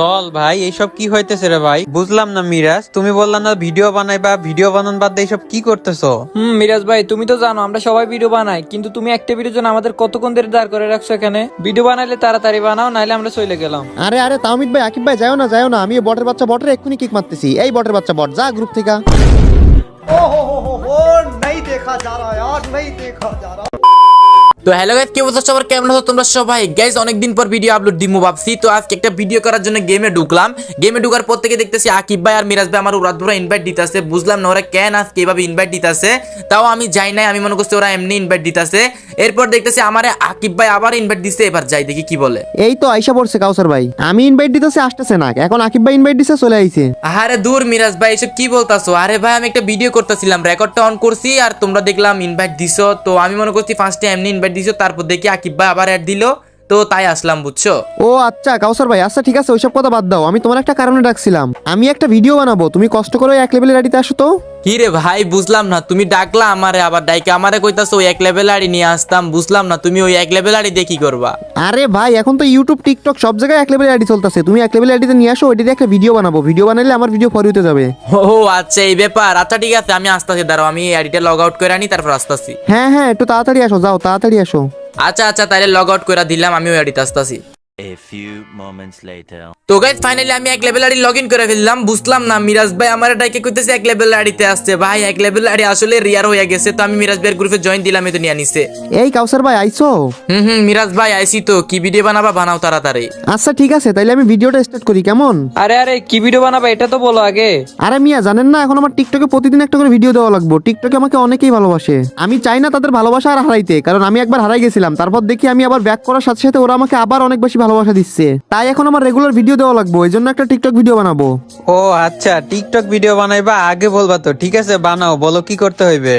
লল ভাই এইসব কি হইতেছে রে ভাই? বুঝলাম না মিরাজ, তুমি বললা না ভিডিও বানাইবা, ভিডিও বানান বাদ দিয়ে এইসব কি করতেছো? মিরাজ ভাই, তুমি তো জানো আমরা সবাই ভিডিও বানাই, কিন্তু তুমি একটা ভিডিওর জন্য আমাদের কতক্ষণ ধরে দাঁড় করে রাখছো এখানে। ভিডিও বানাইলে তাড়াতাড়ি বানাও, নাইলে আমরা চলে গেলাম। আরে আরে তাওমিদ ভাই, আকিব ভাই, যাও না আমি এই বটের বাচ্চা বটের এক্ষুনি কিক মারতেছি। এই বটের বাচ্চা বট, যা গ্রুপ থেকে। हो नहीं देखा जा रहा यार, नहीं देखा जा रहा। তো হ্যালো গাইস, কি অবস্থা সবার, কেমন আছো তোমরা সবাই? গাইস অনেকদিন পর ভিডিও আপলোড দিমু ভাবছি, তো আজকে একটা ভিডিও করার জন্য গেমে ঢুকলাম। গেমে ঢুকার পর থেকে দেখতেছি আকিব ভাই আর মিরাজ ভাই আমার রাত ভরা ইনভাইট দিতেছে। বুঝলাম না ওরা কেন আজকে এভাবে ইনভাইট দিতেছে, তাও আমি যাই নাই, আমি মনে করছি ওরা এমনি ইনভাইট দিতেছে। এরপর দেখতেছি আমারে আকিব ভাই আবার ইনভাইট দিছে, এবার যাই দেখি কি বলে। এই তো আইসা পড়ছে কাউসার ভাই, আমি ইনভাইট দিতেছি আসতেছে না, এখন আকিব ভাই ইনভাইট দিছে চলে আইছে। আরে দূর মিরাজ ভাই, এসব কি বলতাছো? আরে ভাই আমি একটা ভিডিও করতেছিলাম, রেকর্ডটা অন করছি আর তোমরা দেখলাম ইনভাইট দিছো, তো আমি মনে করছি ফার্স্টে এমনি ইনভাইট দিছো, তারপর দেখি আকিব ভাই আবার অ্যাড দিলো, তো তাই আসলাম, বুঝছো? ও আচ্ছা কাউসার ভাই, আচ্ছা ঠিক আছে, ওইসব কথা বাদ দাও। আমি তোমার একটা কারণে ডাকছিলাম, আমি একটা ভিডিও বানাবো, তুমি কষ্ট করে এক লেভেলের আইডিতে আসো তো। কি রে ভাই, বুঝলাম না, তুমি ডাকলা আমারে, আবার ডাইকে আমারে কইতাছো ওই এক লেভেল আড়ি নিয়ে আসতাম, বুঝলাম না তুমি ওই এক লেভেল আড়ি দিয়ে কি করবা? আরে ভাই এখন তো ইউটিউব টিকটক সব জায়গায় এক লেভেলের আইডি চলতেছে, তুমি এক লেভেলের আইডিতে নিয়ে আসো, ওইটা দিয়ে একটা ভিডিও বানাবো, ভিডিও বানাইলে আমার ভিডিও ফর ইউতে যাবে। ও আচ্ছা এই ব্যাপার, আচ্ছা ঠিক আছে, আমি আসতেছি, দাঁড়াও আমি এই আইডিটা লগ আউট করে আনি, তারপর আসতেছি। হ্যাঁ হ্যাঁ, একটু তাড়াতাড়ি আসো, যাও তাড়াতাড়ি আসো। আচ্ছা আচ্ছা, তাইলে লগ আউট করে দিলাম, আমি ওই আইডিতে আসতেছি। A few moments later. তো গাইস ফাইনালি আমি এক লেভেল আইডি লগইন করে ফেললাম। বুঝলাম না মিরাজ ভাই আমার ডাইকে কইতেছে এক লেভেল আইডিতে আসছে, ভাই এক লেভেল আইডি আসলে রিয়ার হয়ে গেছে, তো আমি মিরাজ ভাইয়ের গ্রুপে জয়েন দিলাম, এই তো নিয়ে নিছে। এই কাউসার ভাই আইছো? মিরাজ ভাই আইছি, তো কি ভিডিও বানাবা বানাও তাড়াতাড়ি। আচ্ছা ঠিক আছে, তাইলে আমি ভিডিওটা স্টার্ট করি, কেমন? আরে আরে, কি ভিডিও বানাবা এটা তো বলো আগে। আরে মিয়া জানেন না, এখন আমার টিকটকে প্রতিদিন একটা করে ভিডিও দেওয়া লাগবে। টিকটকে আমাকে অনেকেই ভালোবাসে, আমি চাই না তাদের ভালোবাসা আর হারাইতে, কারণ আমি একবার হারাই গেছিলাম, তারপর দেখি আমি আবার ব্যাক করার সাথে সাথে ওরা আমাকে আবার অনেক বেশি ভালোবাসা দিচ্ছে, তাই এখন আমার রেগুলার ভিডিও দেওয়া লাগবে, এই জন্য একটা টিকটক ভিডিও বানাবো। ও আচ্ছা, টিকটক ভিডিও বানাইবা, আগে বলবা তো। ঠিক আছে বানাও, বলো কি করতে হইবে।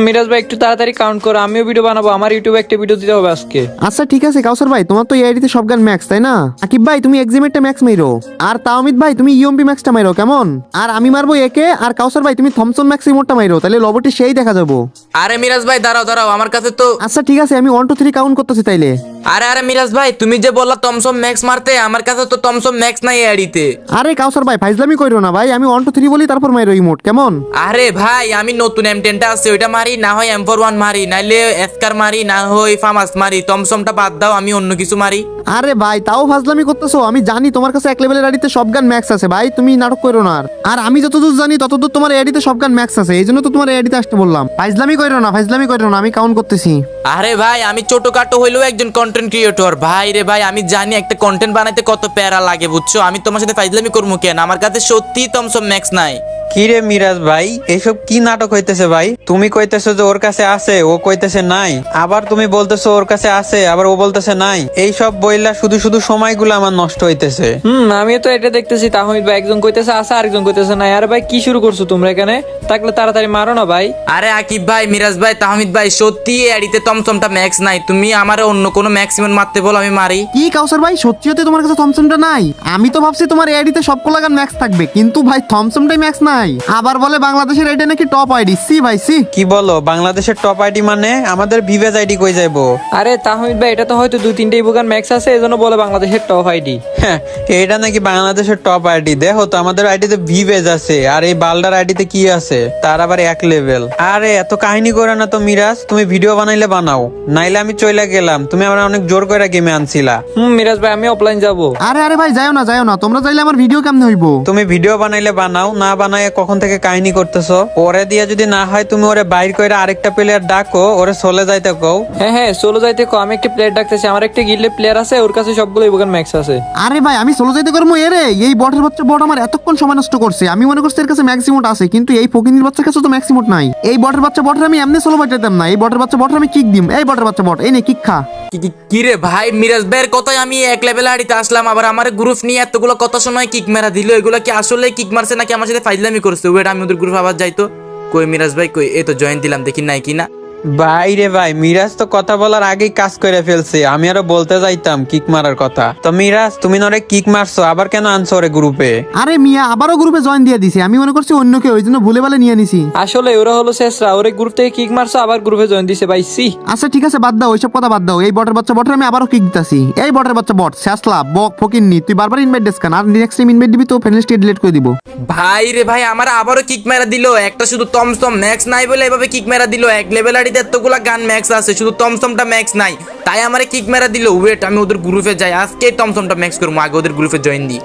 মিরাজ ভাই একটু তাড়াতাড়ি কাউন্ট করো, আমিও ভিডিও বানাবো, আমার ইউটিউবে একটা ভিডিও দিতে হবে আজকে। আচ্ছা ঠিক আছে কাউসার ভাই, তোমার তো এই আইডিতে সব গান ম্যাক্স, তাই না? আকিব ভাই তুমি এক্সিমেটটা ম্যাক্স মাইরো, আর তাওমিদ ভাই তুমি ইউএমপি ম্যাক্সটা মাইরো, কেমন? আর আমি মারবো একে, আর কাউসার ভাই তুমি থমসন ম্যাক্স ইমোটটা মাইরো, তাহলে লবটি সেই দেখা যাবো। আরে মিরাজ ভাই দাঁড়াও দাঁড়াও, আমার কাছে তো আচ্ছা ঠিক আছে, আমি 1 2 3 কাউন্ট করতেছি তাইলে। আরে আরে মিরাজ ভাই, তুমি যে বললা টমসম ম্যাক্স মারতে, আমার কাছে তো টমসম ম্যাক্স নাই এই আইডিতে। আরে কাউসার ভাই ফাইজলামি কইরো না ভাই, আমি 1 2 3 বলি তারপর মাইরো ইমোট, কেমন? আরে ভাই আমি নতুন M10টা আছে ওইটা মারি, না হয় M41 মারি, নাইলে এসকার মারি, না হয় ফামাস মারি, টমসমটা বাদ দাও, আমি অন্য কিছু মারি। আরে ভাই তাও ফাজলামি করতেছো, আমি জানি তোমার কাছে এক লেভেলের আইডিতে সব গান ম্যাক্স আছে ভাই, তুমি নাটক করো না। আর আমি যতদূর জানি ততদূর তোমার আইডিতে সব গান ম্যাক্স আছে, এই জন্য তো তোমার আইডিতে আসতে বললাম। ফাজলামি করো না, ফাজলামি করো না, আমি কাউন্ট করতেছি। আরে ভাই আমি ছোটখাটো হইলেও একজন কন্টেন্ট ক্রিয়েটর ভাই রে ভাই, আমি জানি একটা কন্টেন্ট বানাইতে কত প্যারা লাগে, বুঝছো? আমি তোমার সাথে ফাইজলামি করবো কেন? আমার কাছে সত্যি টমসম ম্যাক্স নাই। কি রে মিরাজ ভাই, এইসব কি নাটক হইতেছে ভাই? তুমি কইতেছো যে ওর কাছে আছে, ও কইতেছে নাই, আবার তুমি বলতেছো ওর কাছে আছে, আবার ও বলতেছে নাই। এইসব বইলা শুধু শুধু সময়গুলো আমার নষ্ট হইতেছে। আমিও তো এটা দেখতেছি, তাহমিদ ভাই একজন কইতেছে আছে, আরেকজন কইতেছে নাই। আরে ভাই কি শুরু করছো তোমরা এখানে? থাকলে তাড়াতাড়ি মারো না ভাই। আরে আকিব ভাই, মিরাজ ভাই, তাহমিদ ভাই, সত্যি এডিতে টমসমটা ম্যাক্স নাই, তুমি আমার অন্য কোনো ম্যাক্সিমাম মারতে বলো, আমি মারি। কি কাউসার ভাই, সত্যি হতে তোমার কাছে থমসনটা নাই? আমি তো ভাবছি তোমার আইডিতে সবগুলা গান ম্যাক্স থাকবে, কিন্তু ভাই থমসনটাই ম্যাক্স নাই। আবার বলে বাংলাদেশের আইডি নাকি টপ আইডি, সি ভাই সি। কি বলো বাংলাদেশের টপ আইডি? মানে আমাদের ভিভেজ আইডি কই যাইবো? আরে তাহমিদ ভাই, এটা তো হয়তো 2-3টা ইবুগান ম্যাক্স আছে, এজন্য বলে বাংলাদেশের টপ আইডি। হ্যাঁ, এটা নাকি বাংলাদেশের টপ আইডি? দেখো তো আমাদের আইডিতে ভিভেজ আছে, আর এই বালডার আইডিতে কি আছে, তার আবার এক লেভেল। আরে এত কাহিনী করে না তো মিরাজ, তুমি ভিডিও বানাইলে বানাও, নাইলে আমি চইলা গেলাম, তুমি আমার অনেক জোর করে গেমে আনছিলা। মিরাজ ভাই আমি অফলাইন যাবো। আরে আরে ভাই যাও না, তোমরা চাইলে আমার ভিডিও কেমনে হইবো? তুমি ভিডিও বানাইলে বানাও, না বানায় কখন থেকে কাহিনী করতেছো। ওরে দিয়া যদি না হয় তুমি ওরে বাইর করে আরেকটা প্লেয়ার ডাকো, ওরে চলে যাইতে কও। হ্যাঁ চলো যাইতে কো, আমি একটা প্লেয়ার ডাকতেছি, আমার একটা গিল্ডে প্লেয়ার আছে, ওর কাছে সবগুলো ইবুগান ম্যাক্স আছে। আরে ভাই আমি সোলো যাইতে করবো এরে? এই বটের বাচ্চা বট আমার এতক্ষণ সময় নষ্ট করছে, আমি মনে করছি এর কাছে ম্যাক্সিমোট আছে, কিন্তু এই ফকিনির বাচ্চার কাছে তো ম্যাক্সিমোট নাই। এই বটের বাচ্চা বটের আমি এমনি সোলো বাইটাইতাম না, এই বটের বাচ্চা বটের আমি কিক দিম। এই বটের বাচ্চা বট, এই নে কিক খা। কি রে ভাই, মিরাজ ভাইয়ের কথাই আমি এক লেভেল আড়িতে আসলাম, আবার আমার গ্রুপ নিয়ে এতগুলো কত সময় কিক মেরা দিল, এগুলো কি আসলে কিক মারছে নাকি আমার সাথে ফাইজলামি করছে? ওয়েট আমি ওদের গ্রুপ আবার যাইতো। কই মিরাজ ভাই কই? এই তো জয়েন দিলাম, দেখি নাই কিনা। ভাই রে ভাই, মিরাজ তো কথা বলার আগেই কাজ করে ফেলছে। আমি আরো বলতে যাইতাম কিক মারার কথা। তো মিরাজ, তুমি নরে কিক মারছো, আবার কেন আনছো ওরে গ্রুপে? আরে মিয়া আবারও গ্রুপে জয়েন দিয়ে দিছে, আমি মনে করছি অন্য কেউ, ওই জন্য ভুলে ভালে নিয়ে নিছি। আসলে ওরা হলো শেষরা, ওরে গ্রুপ থেকে কিক মারছো আবার গ্রুপে জয়েন দিছে ভাই। সি আচ্ছা ঠিক আছে, বাদ দাও ওইসব কথা, বাদ দাও। এই বটের বাচ্চা বটের আমি আবারও কিক দিতাছি। এই বটের বাচ্চা বট শেষলা বক ফকিন্নি, তুই বারবার ইনভাইট দিস কেন? আর নেক্সট টাইম ইনভাইট দিবি তো ফ্রেন্ড লিস্ট ডিলিট করে দিব। ভাই রে ভাই, আমার আবারও কিক মেরা দিল। একটা শুধু টমসম ম্যাক্স নাই বলে এভাবে কিক মেরা দিল। এক লেভেল আড়িতে এতগুলা গান ম্যাক্স আছে, শুধু টমসমটা ম্যাক্স নাই, তাই আমারে কিক মেরা দিল। ওয়েট, আমি ওদের গ্রুপে যাই, আজকে টমসমটা ম্যাক্স করবো, আগে ওদের গ্রুপে জয়েন দিই।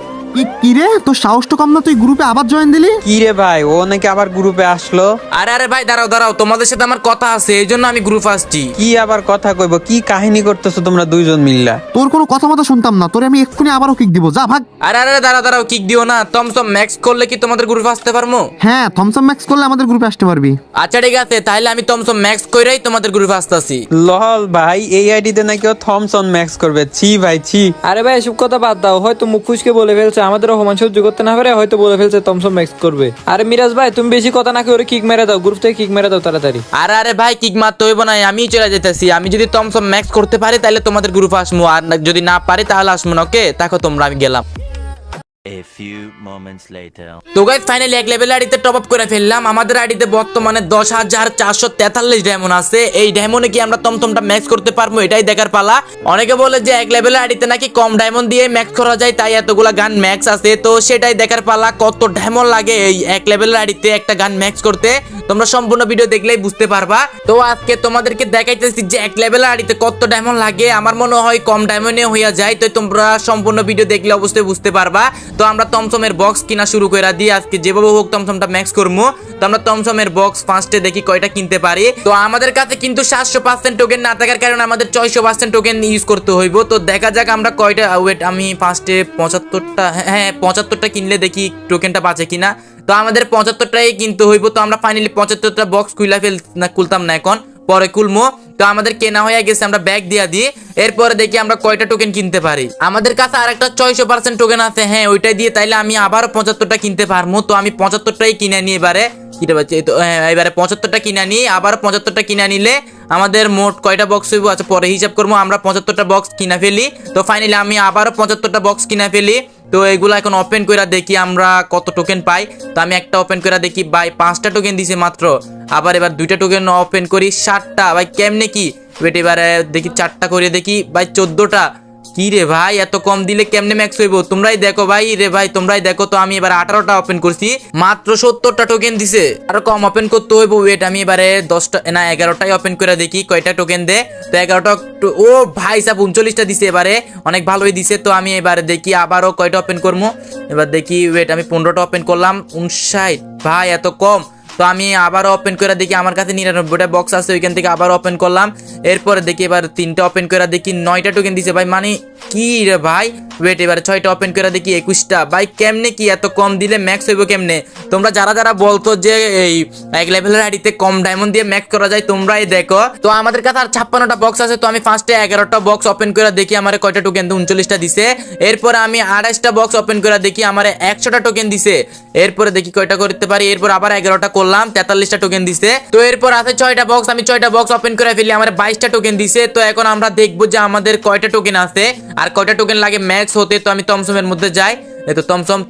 কি রে, তোর সাহস তো কম না, তুই গ্রুপে আবার জয়েন দিলি? কি রে ভাই, ও নাকি আবার গ্রুপে আসলো? আরে আরে ভাই, দাঁড়াও দাঁড়াও, তোমাদের সাথে আমার কথা আছে, এই জন্য আমি গ্রুপ আসছি। কি আবার কথা কইব? কি কাহিনী করতেছো তোমরা দুইজন মিল্লা? তোর কোনো কথা মতো শুনতাম না, তোরে আমি এক্ষুনি আবারও কিক দিব, যা ভাগ। আরে আরে দাঁড়াও দাঁড়াও, কিক দিও না। টমসম ম্যাক্স করলে কি তোমাদের গ্রুপে আসতে পারবো? হ্যাঁ, থমসন ম্যাক্স করলে আমাদের গ্রুপে আসতে পারবি। আচ্ছা ঠিক আছে, তাহলে আমি টমসম ম্যাক্স কইরাই তোমাদের গ্রুপে আসতেছি। লল ভাই, এই আইডিতে নাকি ও থমসন ম্যাক্স করবে? ছি ভাই ছি। আরে ভাই এসব কথা বাদ দাও, হয়তো মুখ ফুসকে বলে ফেলছে, আমাদের রহমান সহ্য করতে না পারে হয়তো বলে ফেলছে টমসম ম্যাক্স করবে। আরে মিরাজ ভাই, তুমি বেশি কথা না ওরে কিক মেরে দাও, গ্রুপ থেকে কিক মেরে দাও তাড়াতাড়ি। আরে আরে ভাই, কিক মারতে হইব না, আমি চলে যেতেছি। আমি যদি টমসম ম্যাক্স করতে পারি তাহলে তোমাদের গ্রুপে আসবো, আর যদি না পারি তাহলে আসবো না। ওকে, দেখো তোমরা, আমি গেলাম। A few moments later. তো গাইস, ফাইনালি এক লেভেল আইডিতে টপ আপ করে ফেললাম। আমাদের আইডিতে বর্তমানে 10,443 ডায়মন্ড আছে। এই ডায়মন্ডে কি আমরা টমটমটা ম্যাক্স করতে পারবো, এটাই দেখার পালা। অনেকে বলে যে এক লেভেল আইডিতে নাকি কম ডায়মন্ড দিয়ে ম্যাক্স করা যায়, তাই এতগুলা গান ম্যাক্স আছে। তো সেটাই দেখার পালা, কত ডায়মন্ড লাগে এই এক লেভেল আইডিতে একটা গান ম্যাক্স করতে। তোমরা সম্পূর্ণ ভিডিও দেখলেই বুঝতে পারবা। তো আজকে তোমাদেরকে দেখাইতেছি যে এক লেভেল আইডিতে কত ডায়মন্ড লাগে। আমার মনে হয় কম ডায়মন্ডে হইয়া যায়, তো তোমরা সম্পূর্ণ ভিডিও দেখলে অবশ্যই বুঝতে পারবা। তো আমরা টমসমের বক্স কিনা শুরু করে দিই আজকে, যেভাবে হোক টমসমটা ম্যাক্স করবো। তো আমরা টমসমের বক্স ফার্স্টে দেখি কয়টা কিনতে পারি। তো আমাদের কাছে কিন্তু 700% টোকেন না থাকার কারণে আমাদের 600% টোকেন ইউজ করতে হইব। তো দেখা যাক আমরা কয়টা, ওয়েট, আমি ফার্স্টে 75টা, হ্যাঁ 75টা কিনলে দেখি টোকেনটা বাঁচে কিনা। তো আমাদের 75টাই কিনতে হইব। তো আমরা ফাইনালি 75টা বক্স খুলতাম না, এখন পরে খুলবো। তো আমাদের কেনা হয়ে গেছে, আমরা ব্যাগ দিয়ে দিই। এরপরে দেখি আমরা কয়টা টোকেন কিনতে পারি। আমাদের কাছে আরেকটা 600% টোকেন আছে, হ্যাঁ ওইটাই দিয়ে তাইলে আমি আবারও 75টা কিনতে পারবো। তো আমি 75টাই কিনে নিই এবারে। কিটা পাচ্ছি তো, এবারে 75টা কিনে নিই, আবার 75টা কিনে নিলে আমাদের মোট কয়টা বক্স হইব, আচ্ছা পরে হিসাব করবো। আমরা 75টা বক্স কিনা ফেলি। তো ফাইনালি আমি আবারও 75টা বক্স কিনা ফেলি। তো এগুলা এখন ওপেন করে দেখি আমরা কত টোকেন পাই। তো আমি একটা ওপেন করে দেখি, ভাই 5টা টোকেন দিছে মাত্র। আবার এবার 2টা টোকেন ওপেন করি, 7টা। ভাই কেমনে কি, ওয়েট, এবারে দেখি 4টা করে দেখি, ভাই 14টা। কি রে ভাই, এত কম দিলে কেমনে ম্যাক্স হইব? তোমরাই দেখো ভাই রে ভাই, তোমরাই দেখো। তো আমি এবার 18টা ওপেন করছি, মাত্র 70টা টোকেন দিছে। আরো কম ওপেন করতে হইব। ওয়েট, আমি এবারে 10টা না 11টাই ওপেন করে দেখি কয়টা টোকেন দে। তো 11টা, ও ভাই সাব 39টা দিছে, এবারে অনেক ভালোই দিছে। তো আমি এবারে দেখি আবারও কয়টা ওপেন করবো। এবার দেখি, ওয়েট, আমি 15টা ওপেন করলাম, 59। ভাই এত কম। তো আমি আবার ওপেন করে দেখি, আমার কাছে 99টা বক্স আছে, ওইখান থেকে আবার ওপেন করলাম। এরপরে দেখি এবার 3টা ওপেন করে দেখি 9টা টোকেন দিছে। ভাই মানে কি রে ভাই, ওয়েট, এবারে 6টা ওপেন করে দেখি 21টা। ভাই কেমনে কি এত কম দিলে ম্যাক্স হইব কেমনে? তোমরা যারা যারা বলতো যে এই এক লেভেলের আইডিতে কম ডায়মন্ড দিয়ে ম্যাক্স করা যায়, তোমরাই দেখো। তো আমাদের কাছে আর 56টা বক্স আছে। তো আমি ফার্স্টে 11টা বক্স ওপেন করে দেখি আমার কয়টা টোকেন, 39টা দিছে। এরপরে আমি 28টা বক্স ওপেন করে দেখি আমার 100টা টোকেন দিছে। এরপরে দেখি কয়টা করতে পারি। এরপর আবার 11টা করলাম, 43টা টোকেন দিছে। তো এরপর আছে 6টা বক্স, আমি 6টা বক্স ওপেন করে ফেলি, আমার 22টা টোকেন দিছে। তো এখন আমরা দেখবো যে আমাদের কয়টা টোকেন আছে আর কয়টা টোকেন লাগে ম্যাক্স হতে। তো আমি টমসমের মধ্যে যাই, এই তো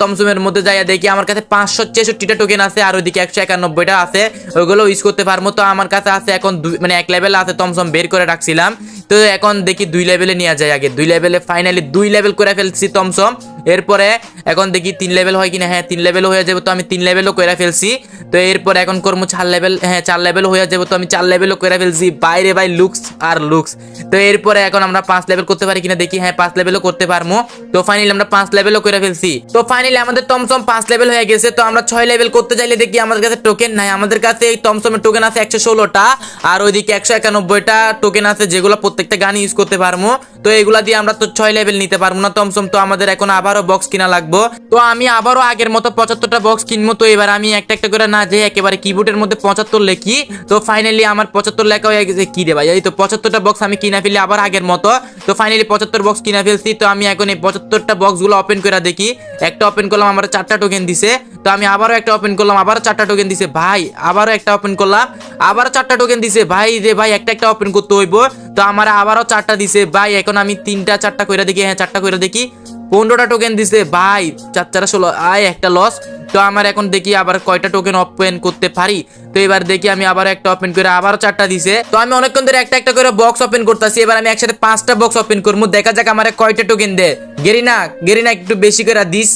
টমসমের মধ্যে যাই, দেখি আমার কাছে 566টা টোকেন আছে, আর ওইদিকে 191টা আছে, ওইগুলো ইউজ করতে পারবো। তো আমার কাছে আছে এখন মানে 1 লেভেল আছে, টমসম বের করে রাখছিলাম। তো এখন দেখি 2 লেভেলে নিয়ে যায়, আগে 2 লেভেলে, ফাইনালি 2 লেভেল করে ফেলছি টমসম। এরপরে এখন দেখি 3 লেভেল হয় কিনা, হ্যাঁ 3 লেভেল হয়ে যাবে। তো আমি 3 লেভেলও করে ফেলছি। তো এরপর এখন করবো 4 লেভেল, হ্যাঁ 4 লেভেল হয়ে যাবে। তো আমি 4 লেভেলও করে ফেলছি। বাইরে ভাই লুকস আর লুকস। তো এরপরে এখন আমরা 5 লেভেল করতে পারি কিনা দেখি, হ্যাঁ 5 লেভেলও করতে পারবো। তো ফাইনালি আমরা 5 লেভেলও করে ফেলছি। তো ফাইনালি আমাদের টমসম 5 লেভেল হয়ে গেছে। তো আমরা 6 লেভেল করতে চাইলে দেখি আমাদের কাছে টোকেন নাই। আমাদের কাছে এই টমসমের টোকেন আছে 116টা, আর ওইদিকে 191টা টোকেন আছে, যেগুলো প্রত্যেকটা গান ইউজ করতে পারবো। তো এগুলা দিয়ে আমরা তো 6 লেভেল নিতে পারবো না টমসম। তো আমাদের এখন আবারও বক্স কিনা লাগবো। তো আমি আবারও আগের মতো 75টা বক্স কিনবো। তো এবার আমি একটা একটা করে না যে একেবারে কিবোর্ডের মধ্যে 75 লেখি। তো ফাইনালি আমার 75 লেখা হয়ে গেছে। কি রে ভাই, এই তো 75টা বক্স আমি কিনা ফেলি আবার আগের মতো। তো ফাইনালি 75 বক্স কিনা ফেলছি। তো আমি এখন এই 75টা বক্সগুলো ওপেন করে দেখি, একটা ওপেন করলাম, আমার 4টা টোকেন দিছে। তো আমি আবারও একটা ওপেন করলাম, আবারও 4টা টোকেন দিছে ভাই, আবারও একটা ওপেন করলাম, আবারও 4টা টোকেন দিছে ভাই রে ভাই, একটা ওপেন করতে হইব। তো আমার আবারও 4টা দিছে ভাই, এখন আমি 3টা 4টা কইরা দেখি, হ্যাঁ 4টা কইরা দেখি, 15টা টোকেন দিছে ভাই, 4 4 16, আয় একটা লস। তো আমার এখন দেখি আবার কয়টা টোকেন ওপেন করতে পারি। তো এবার দেখি আমি আবার একটা ওপেন করে আবারও 4টা দিছে। তো আমি অনেকক্ষণ ধরে একটা করে বক্স ওপেন করতেছি, এবার আমি একসাথে 5টা বক্স ওপেন করবো, দেখা যাক আমার কয়টা টোকেন দে। গেরিনা একটু বেশি করে দিস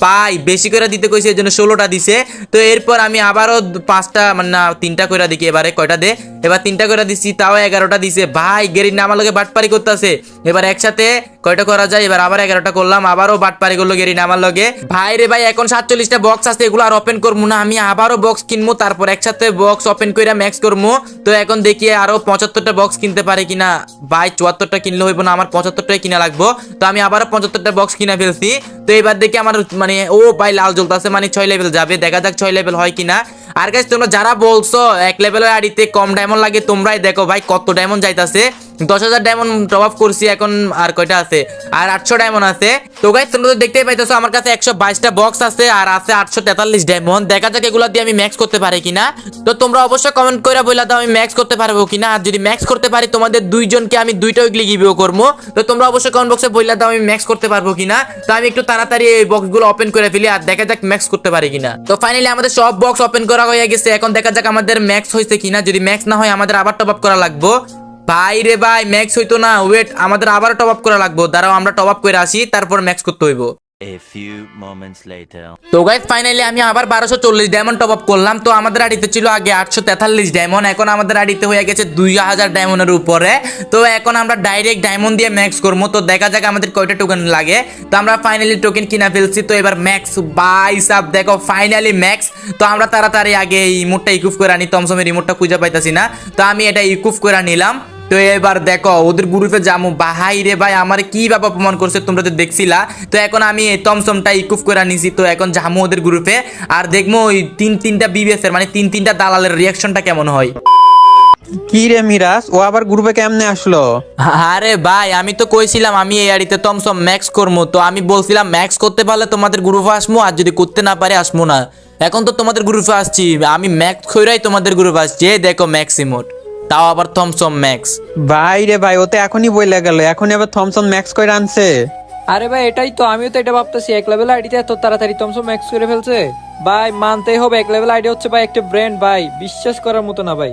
ভাই, বেশি করে দিতে কইছে এই জন্য 16টা দিছে। তো এরপর আমি আবারও 5টা মানে না 3টা করে দেখি এবারে কয়টা দে। এবার 3টা করে দিছি, তাও 11টা দিছে ভাই। গেরিনা আমার লগে বাটপারি করতেছে। এবার একসাথে কয়টা করা যায়, এবার আবার 11টা করলাম, আবারও বাটপারি করলো গেরিনা আমার লগে ভাই রে ভাই। এখন 47টা বক্স আছে, এগুলো আর ওপেন করবো না, আমি আবারও বক্স কিনবো, তারপর একসাথে বক্স ওপেন করে ম্যাক্স করবো। তো এখন দেখি আরো 75টা বক্স কিনতে পারে কিনা ভাই। 74টা কিনলে হইব না, আমার 75টাই কিনা লাগবো। তো আমি আবারও 75টা বক্স কিনা ফেলছি। তো এবার দেখি আমার মানে ও ভাই লাল জ্বলতেছে, মানে 6 লেভেল যাবে, দেখা যাক 6 লেভেল হয় কিনা। আর গাইস তোমরা যারা বলছো 1 লেভেলের আইডিতে কম ডায়মন্ড লাগে, তোমরাই দেখো ভাই কত ডায়মন্ড যাইতাছে। 10,000 ডায়মন্ড টপ আপ করছি, এখন আর কয়টা আছে, আর 800 ডায়মন্ড আছে। তো গাইস তোমরা তো দেখতেই পাইতেছো আমার কাছে 122টা বক্স আছে, আর আছে 843 ডায়মন্ড। দেখা যাক এগুলা দিয়ে আমি ম্যাক্স করতে পারি কিনা। তো তোমরা অবশ্যই কমেন্ট করে বইলা দাও আমি ম্যাক্স করতে পারবো কিনা। আর যদি ম্যাক্স করতে পারি তোমাদের দুইজনকে আমি 2টা উইকলি গিভও করবো। তো তোমরা অবশ্যই কমেন্ট বক্সে বইলা দাও আমি ম্যাক্স করতে পারবো কিনা। তো আমি একটু তাড়াতাড়ি এই বক্সগুলো ওপেন করে ফেলি, আর দেখা যাক ম্যাক্স করতে পারি কিনা। তো ফাইনালি আমাদের সব বক্স ওপেন করা হয়ে গেছে, এখন দেখা যাক আমাদের ম্যাক্স হয়েছে কিনা। যদি ম্যাক্স না হয় আমাদের আবার টপ আপ করা লাগবে ভাই রে ভাই। ম্যাক্স হইতো না, ওয়েট, আমাদের আবার টপ আপ করা লাগবে, দাঁড়াও আমরা টপ আপ করে আসি, তারপর ম্যাক্স করতে হইব। A few moments later. তো গাইস ফাইনালি আমি আবার 1240 ডায়মন্ড টপ আপ করলাম। তো আমাদের আইডিতে ছিল আগে 843 ডায়মন্ড, এখন আমাদের আইডিতে হয়ে গেছে 2000 ডায়মন্ডের উপরে। তো এখন আমরা ডাইরেক্ট ডায়মন্ড দিয়ে ম্যাক্স করবো। তো দেখা যাক আমাদের কয়টা টোকেন লাগে। তো আমরা ফাইনালি টোকেন কিনা ফেলছি। তো এবার ম্যাক্স বাই সাব, দেখো ফাইনালি ম্যাক্স। তো আমরা তাড়াতাড়ি আগে এই রিমোটটা ইকুইপ করে আনি, টমসমের রিমোটটা খুঁজে পাইতাছি না। তো আমি এটা ইকুইপ করে নিলাম। তো এবার দেখো ওদের গ্রুপে যাবো ভাই রে ভাই, আমার কি ভাবে অপমান করছে তোমরা তো দেখছিলা। তো এখন আমি এই টমসমটা ইকুইপ করে নিছি। তো এখন যাবো ওদের গ্রুপে, আর দেখবো ওই 3-3টা বিবিএস-এর মানে 3-3টা দালালের রিয়াকশনটা কেমন হয়। কি রে মিরাজ, ও আবার গ্রুপে কেমনে আসলো? আরে ভাই আমি তো কইছিলাম আমি এই আড়িতে টমসম ম্যাক্স করবো। তো আমি বলছিলাম ম্যাক্স করতে পারলে তোমাদের গ্রুপে আসবো, আর যদি করতে না পারে আসবো না। এখন তো তোমাদের গ্রুপে আসছি, আমি ম্যাক্স কইরাই তোমাদের গ্রুপে আসছি। এই দেখো ম্যাক্স ইমোট, তাও আবার থমসম ম্যাক্স। ভাই রে ভাই, ওতে এখনই বইলা গেল, এখনই আবার থমসন ম্যাক্স করে আনছে। আরে ভাই এটাই তো, আমিও তো এটা ভাবতেছি, 1 লেভেল আইডিতে এত তাড়াতাড়ি তমসম ম্যাক্স করে ফেলছে ভাই। মানতেই হবে 1 লেভেল আইডি হচ্ছে ভাই একটা ব্র্যান্ড ভাই, বিশ্বাস করার মতো না ভাই।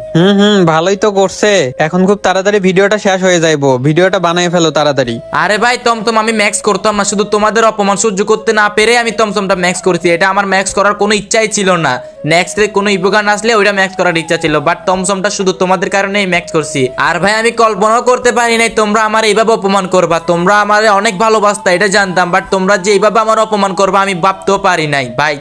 ভালোই তো করছে। এখন খুব তাড়াতাড়ি ভিডিওটা শেষ হয়ে যাইবো, ভিডিওটা বানাই ফেলো তাড়াতাড়ি। আরে ভাই টমটম আমি ম্যাক্স করতাম না, শুধু তোমাদের অপমান সহ্য করতে না পেরে আমি টমটমটা ম্যাক্স করছি। এটা আমার ম্যাক্স করার কোনো ইচ্ছাই ছিল না। নেক্সট কোনো ইভোগান আসলে ওইটা ম্যাক্স করার ইচ্ছা ছিল, বাট টমটমটা শুধু তোমাদের কারণেই ম্যাক্স করছি। আর ভাই আমি কল্পনাও করতে পারি নাই তোমরা আমার এইভাবে অপমান করবা। তোমরা আমার অনেক ভালোবাসতা এটা জানতাম, বাট তোমরা যে এইভাবে আমার অপমান করবা আমি ভাবতেও পারি নাই ভাই,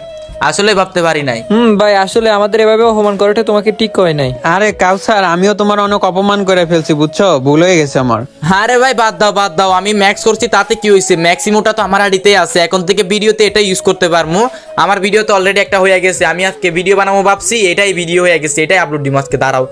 আসলে ভাবতে পারি নাই। ভাই আসলে আমাদের এভাবে অপমান করাটা তোমাকে ঠিক হয় নাই। আরে কাউসার, আমিও তোমার অনেক অপমান করে ফেলছি বুঝছো, ভুল হয়ে গেছে আমার। আরে ভাই বাদ দাও, আমি ম্যাক্স করছি তাতে কি হয়েছে? ম্যাক্সিমোটা তো আমার আইডিতেই আছে, এখন থেকে ভিডিওতে এটা ইউজ করতে পারবো। আমার ভিডিও তো অলরেডি একটা হয়ে গেছে, আমি আজকে ভিডিও বানাবো ভাবছি, এটাই ভিডিও হয়ে গেছে, এটাই আপলোড দিম আজকে। দাঁড়াও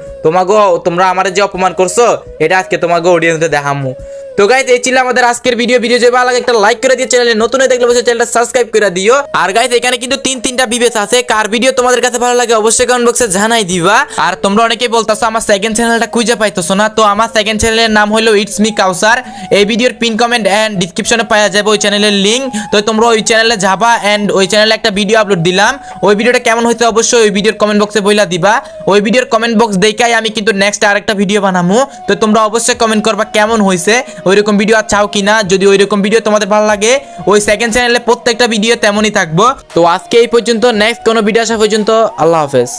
তোমরা আমার যে অপমান করছো এটা আজকে তোমাকে অডিয়েন্সে দেখামু। তো গাইস এই ছিল আমাদের আজকের ভিডিও যদি ভালো লাগে একটা লাইক করে দিও, চ্যানেলে নতুন হয়ে থাকলে অবশ্যই চ্যানেলটা সাবস্ক্রাইব করে দিও। আর গাইস এখানে কিন্তু 3-3টা বিবেচ আছে, কার ভিডিও তোমাদের কাছে ভালো লাগে অবশ্যই কমেন্ট বক্সে জানাই দিবা। আর তোমরা অনেকেই বলতাছো আমার সেকেন্ড চ্যানেলটা খুঁজে পাইতেছো না, তো আমার সেকেন্ড চ্যানেলের নাম হলো ইটস মি কাউসার। এই ভিডিওর পিন কমেন্ট এন্ড ডেসক্রিপশনে পাওয়া যাবে ওই চ্যানেলের লিংক। তো তোমরা ওই চ্যানেলে যাবা, এন্ড ওই চ্যানেলে একটা ভিডিও আপলোড দিলাম, ওই ভিডিওটা কেমন হইছে অবশ্যই ওই ভিডিওর কমেন্ট বক্সে বইলা দিবা। ওই ভিডিওর কমেন্ট বক্স দেখাই আমি কিন্তু নেক্সট আরেকটা ভিডিও বানাবো। তো তোমরা অবশ্যই কমেন্ট করবা কেমন হইছে, ওইরকম ভিডিও চাও কিনা। যদি ওইরকম ভিডিও তোমাদের ভালো লাগে ওই সেকেন্ড চ্যানেলে প্রত্যেকটা ভিডিও তেমনই থাকবো। তো আজকে এই পর্যন্ত, নেক্সট কোনো ভিডিও আসা পর্যন্ত আল্লাহ হাফেজ।